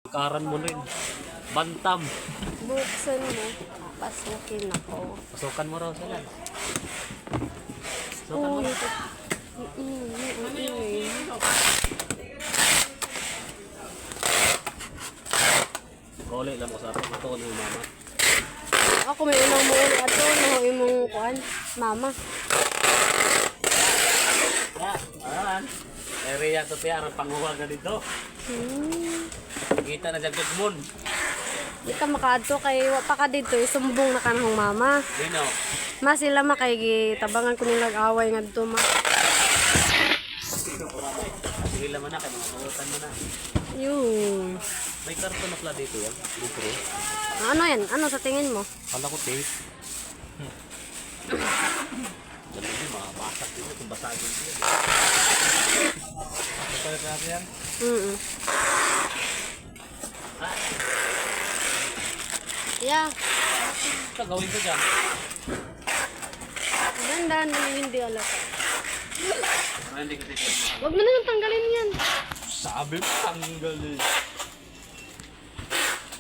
Karan mo rin. Bantam. Buksan mo. Pasukin ako. Pasukan mo raw sila. Pasukan mo raw. Kole lang ko sa akin. Ito ko ng mama. Ako may unang mo ato. Nahuwi mong kuhan. Mama. Ayan. Area to tiya. Ang panguwag na dito. Kita na dyan kutmon. Di ka makaadto kay wapa ka dito. Sumbong na kanang mama. Dino. Ma sila makay tabangan ko nilang away nga dito ma. Sige naman na. Kaya mga kalutan mo na. Yung. May karton na pala dito yan. Bukro. Ano yan? Ano sa tingin mo? Kala ko tape. Ganun din, mga basak din kung basagin din. Papalit natin yan? Yeah. Ito, gawin ko dyan. Ganda na hindi alam. Hindi ko dito. Huwag mo na lang tanggalin yan. Sabi mo, tanggalin.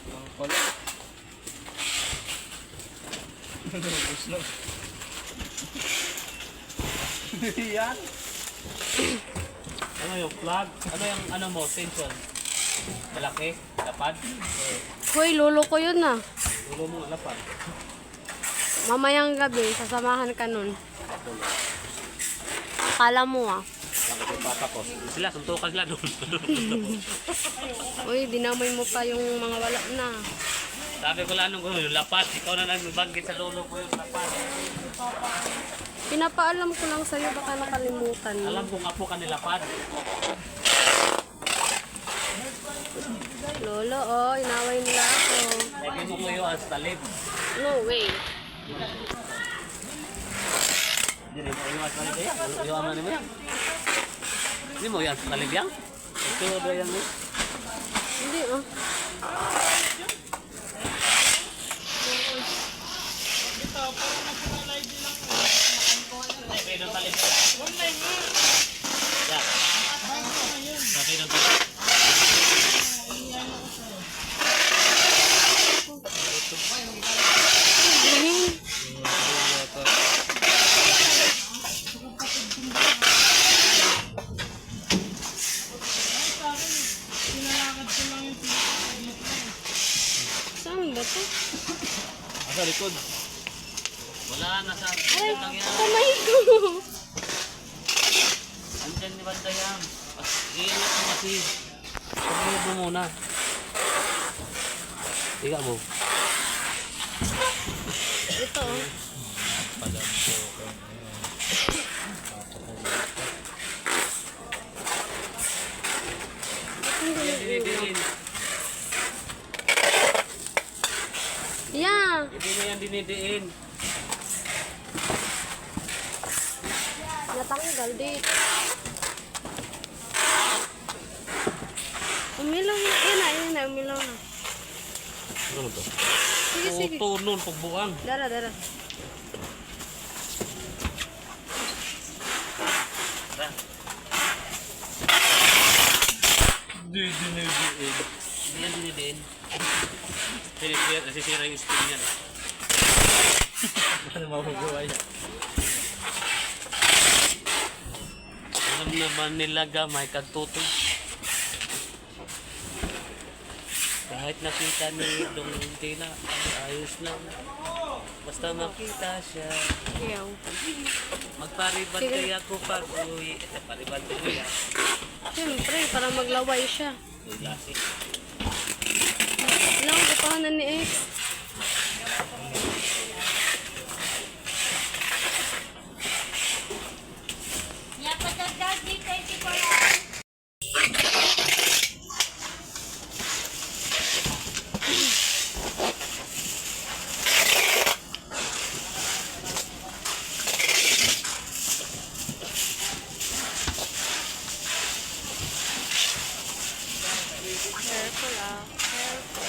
Ang pala. Nabus na. Yan. Ano yung plug? Ano yung ano mo? Tension? Malaki? Lapad? Hoy, lolo ko yun na. Ulo mo lapad. Mamayang gabi, sasamahan ka nun. Akala mo ah. Bakit yung papa ko? Sila, suntukan sila doon. Uy, dinamay mo pa yung mga wala na. Sabi ko lang nung yung lapad. Ikaw na nagbanggit sa lolo ko yung lapad. Pinapaalam ko lang sa'yo, baka nakalimutan mo. Alam kong apo ka ni lapad. Lolo, oh, inaway nila ako. Lagi mo ko yung talib. No way. Hindi rin mo yung talib yan. Yung ama ni mo yan. Hindi mo yung talib yan. Ito ba yan mo? Hindi, oh. Ay, pwede yung talib yan. Yan. Pwede yung talib. Saan ba ito? Asa likod? Wala na sa Ay, lang yan. kamay ko. Andyan ni Bandayang. Iingat mo kasi. Pagmulog mo muna. Tiga mo. Ito, oh. Dinidiin. Yeah. Hindi mo yan dinidiin. Natanggal dito. Umilaw na. Yan na, umilaw na. Ano to? Sige, sige. Tunon, pagbuang. Dara. Dinidiin. Hindi yan dinidiin. Nasisira yung spring yan. Ano mabubuhay yan? Alam naman nila gamay kagtutoy. Kahit nakita ni Dong hindi na ayos lang. Basta makita siya. Iyaw. Magparibad kaya ako pag uwi. Paribad ko yan. Siyempre, para maglaway siya. Yung lasi. Ilang upahanan ni X. Careful ah. Careful.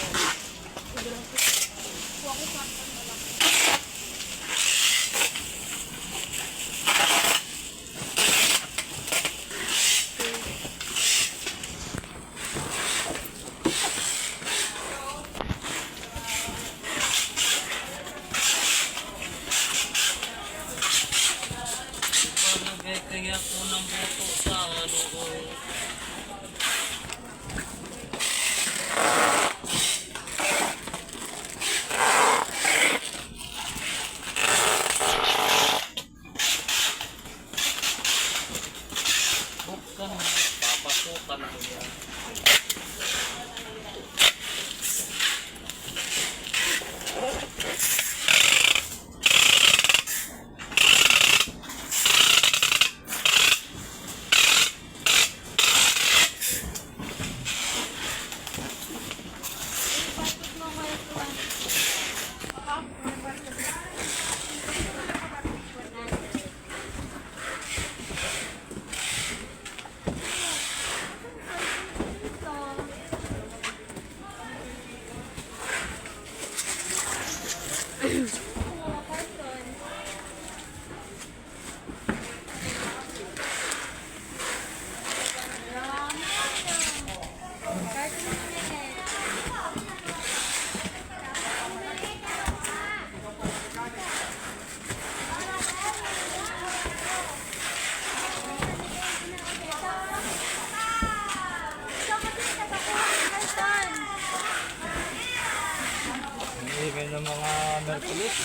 ng mga Merkulis.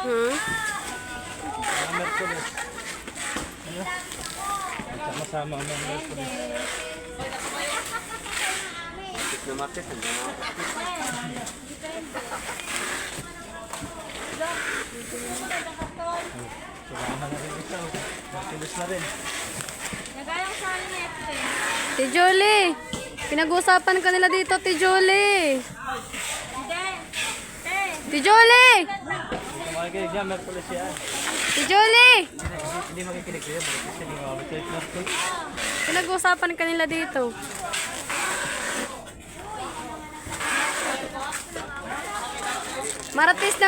Hmm? Mga Merkulis. Ano? Sama-sama ang mga Merkulis. Martis na martis. Samahan na rin ito. Merkulis na rin. Nagayang sa akin ito eh. Ti Julie, pinag-uusapan ka nila dito, Ti Julie. Hindi. Ti Julie! Kung makikinig yan, Merkulis yan. Ti Julie! Hindi makikinig ko yan. Kasi hindi makikinig Merkulis. Pinag-uusapan ka nila dito. Maratis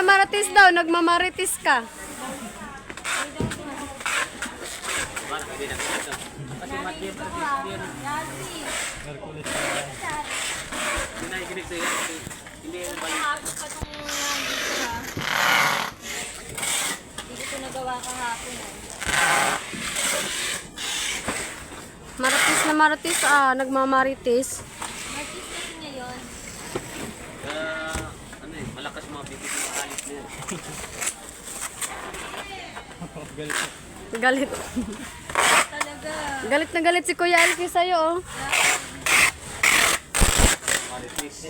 daw, nagmamaritis ka. Para hindi na ito. Kasi matiyem yan. Merkulis yan. Hindi na ikinig sa'yo. Hindi yan balik. Kahapon pa itong nandito ha. Hindi ko nagawa kahapon eh. Maratis, nagmamaritis. Martis kasi ngayon. Ano eh, malakas mga bibig ng alis na yan. Galit. Galit. Talaga. Galit na galit si Kuya Alki sa'yo, oh. Maritis.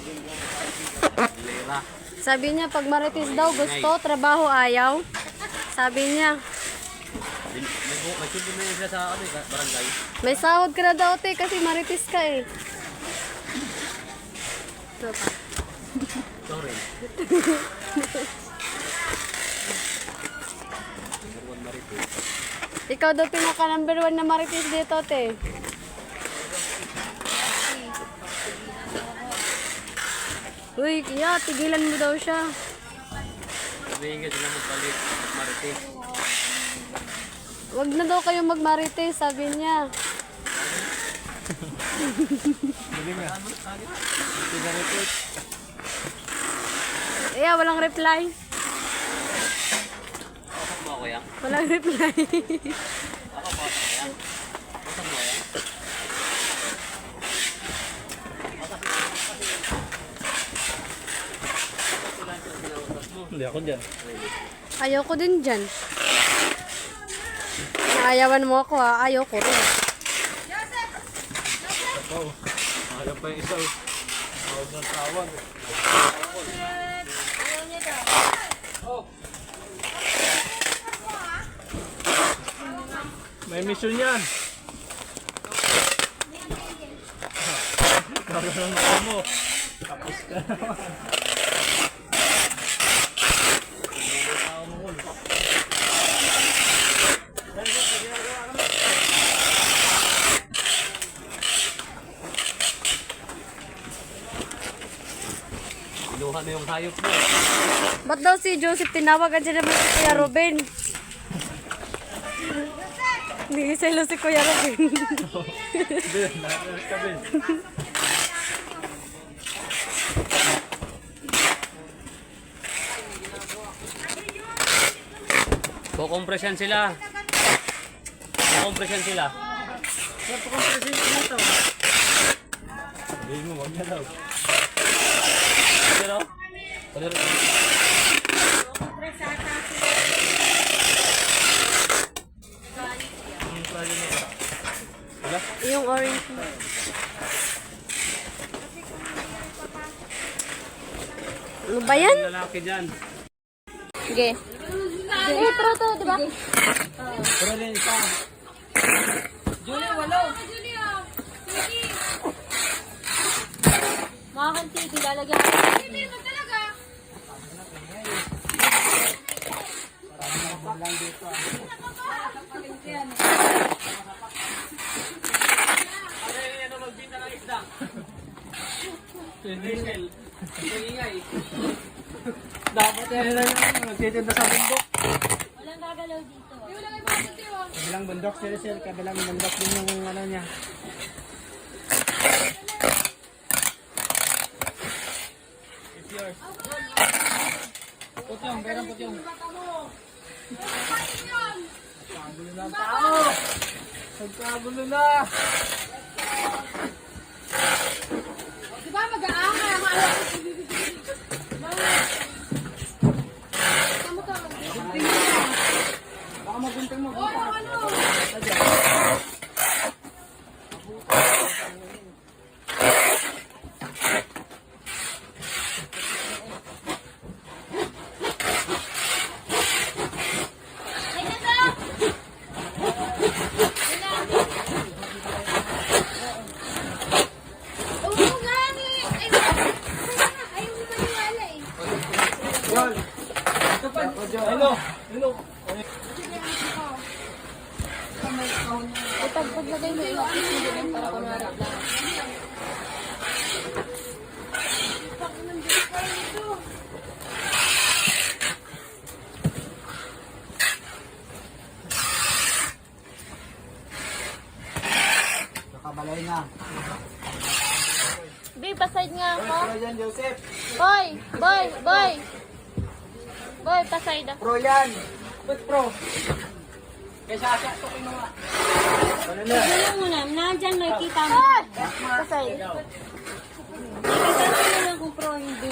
Lera. Sabi niya, pag maritis daw, gusto, trabaho, ayaw. Sabi niya, May silbi na yun siya sa ano, barangay. may sahod ka na daw, te, kasi maritis ka, eh. Ito pa. Sorry. Number 1 maritis. Ikaw daw pinaka number 1 na maritis dito, te. Uy, kaya, tigilan mo daw siya. Sabihin ka sila magpalit. Maritis. Wag na daw kayo magmarites, sabi niya. Galing nga. Ito na rin. Walang reply. Pasok mo ako yan. Walang reply. Ako pasok ko yan. Pasok mo yan. Hindi ako dyan. Ayaw ko din dyan. Naayawan mo ako, ha? Ayaw ko rin. Oo. Ayaw pa yung isa. Tawag ng tawag. Ayaw niya daw. May mission yan. Gagawin mo. Tapos ka naman. Inuha na yung hayop mo. Ba't daw si Joseph tinawagan siya naman si Kuya Ruben? Hindi sila si Kuya Ruben. Bin, nakakas ka bin. Kukompresyan sila. Kukompresyan sila. Sabihin mo, wag na daw. Pero? Pero? Ang plano mo. Wala? Yung orange mo. Ano ba yan? Lalaki dyan. Sige. Pero to, di ba? Pero rin isa. Mga kantigi, lalagyan ko ng tigi. Ano magbinta ng isda? Diesel. Ingay. Dapat yan lang yung nagtitinda sa bundok. Walang gagalaw dito. Kabilang bundok sir, kabilang bundok din yung ano niya. It's yours. Putyong, perang putyong. Pagkagulo na ang tao! Pagkagulo na! Diba mag-aangay ang alam ko? Yun. Ito pa. Hello. Hello. Ito, paglagay mo yung office mo din para kunwari lang. Nakabalay na. Babe, paside nga ako. Pro yan, Joseph. Boy! Boy! Boy! Boy, paside ako. Pro yan. Ba't pro? Kaysa asaktukin mo nga. Ano na? Tignan mo na, nandyan makikita mo. Paside. Tignan mo lang kung pro hindi.